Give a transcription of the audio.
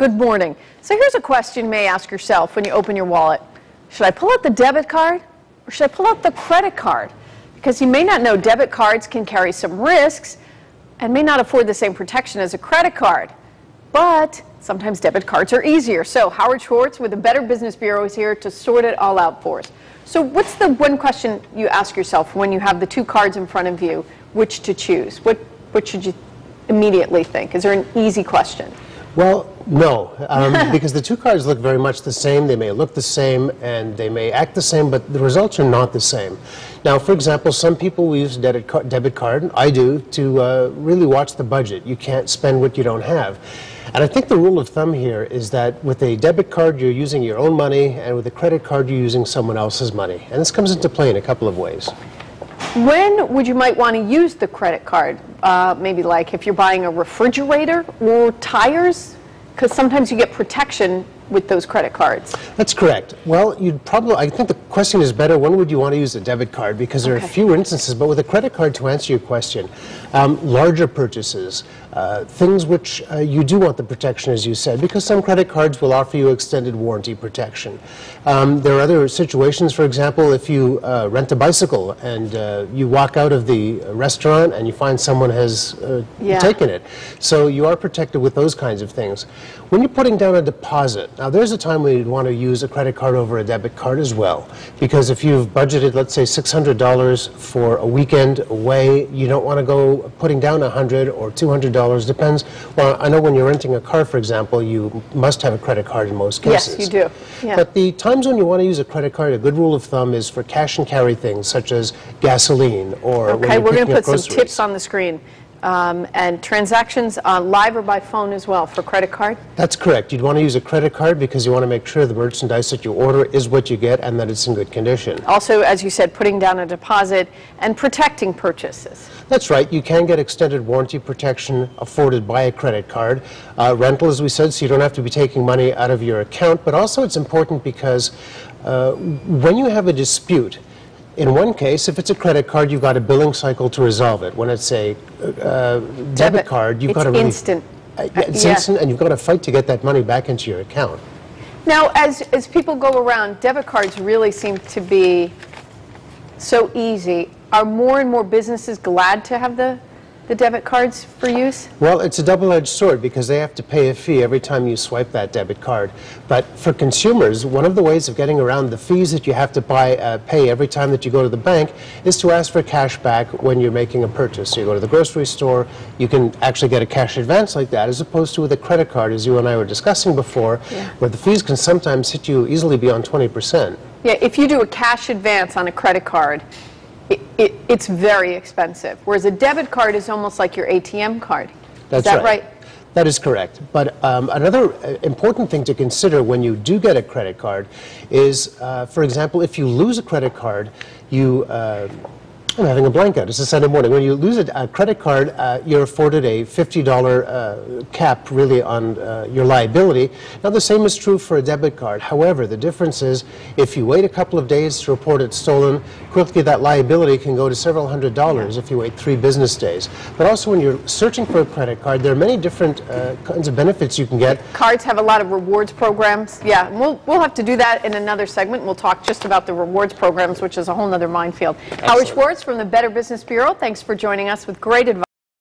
Good morning. So here's a question you may ask yourself when you open your wallet. Should I pull out the debit card or should I pull out the credit card? Because you may not know debit cards can carry some risks and may not afford the same protection as a credit card. But sometimes debit cards are easier. So Howard Schwartz with the Better Business Bureau is here to sort it all out for us. So what's the one question you ask yourself when you have the two cards in front of you, which to choose? What should you immediately think? Is there an easy question? Well, no, because the two cards look very much the same. They may look the same and they may act the same, but the results are not the same. Now, for example, some people will use a debit card, I do, to really watch the budget. You can't spend what you don't have. And I think the rule of thumb here is that with a debit card, you're using your own money, and with a credit card, you're using someone else's money. And this comes into play in a couple of ways. When would you might want to use the credit card? Maybe like if you're buying a refrigerator or tires? Because sometimes you get protection with those credit cards. That's correct. Well, I think the question is better, when would you want to use a debit card? Because there are fewer instances, but with a credit card, to answer your question, larger purchases, things which you do want the protection, as you said, because some credit cards will offer you extended warranty protection. There are other situations, for example, if you rent a bicycle and you walk out of the restaurant and you find someone has taken it. So you are protected with those kinds of things. When you're putting down a deposit, now there's a time when you'd want to use a credit card over a debit card as well, because if you've budgeted, let's say, $600 for a weekend away, you don't want to go putting down $100 or $200, depends. Well, I know when you're renting a car, for example, you must have a credit card in most cases. Yes, you do. Yeah. But the times when you want to use a credit card, a good rule of thumb is for cash and carry things such as gasoline or when you're we're going to put groceries. some tips on the screen. And transactions live or by phone as well for credit card? That's correct. You'd want to use a credit card because you want to make sure the merchandise that you order is what you get and that it's in good condition. Also, as you said, putting down a deposit and protecting purchases. That's right. You can get extended warranty protection afforded by a credit card. Rental, as we said, so you don't have to be taking money out of your account. But also it's important because when you have a dispute, in one case, if it's a credit card, you've got a billing cycle to resolve it. When it's a debit card, you've got to really... instant. It's instant, and you've got to fight to get that money back into your account. Now, as people go around, debit cards really seem to be so easy. Are more and more businesses glad to have the debit cards for use? Well, it's a double-edged sword because they have to pay a fee every time you swipe that debit card. But for consumers, one of the ways of getting around the fees that you have to pay every time that you go to the bank is to ask for cash back when you're making a purchase. So you go to the grocery store, you can actually get a cash advance like that, as opposed to with a credit card, as you and I were discussing before, where the fees can sometimes hit you easily beyond 20%. Yeah, if you do a cash advance on a credit card, it's very expensive, whereas a debit card is almost like your ATM card. That's is that right? That is correct. But another important thing to consider when you do get a credit card is, for example, if you lose a credit card, I'm having a blank out. It's a Sunday morning. When you lose a credit card, you're afforded a $50 cap, really, on your liability. Now, the same is true for a debit card. However, the difference is if you wait a couple of days to report it stolen, quickly that liability can go to several $100s if you wait 3 business days. But also, when you're searching for a credit card, there are many different kinds of benefits you can get. Cards have a lot of rewards programs. Yeah, we'll have to do that in another segment. We'll talk just about the rewards programs, which is a whole other minefield. Excellent. Howard Schwartz from the Better Business Bureau, thanks for joining us with great advice.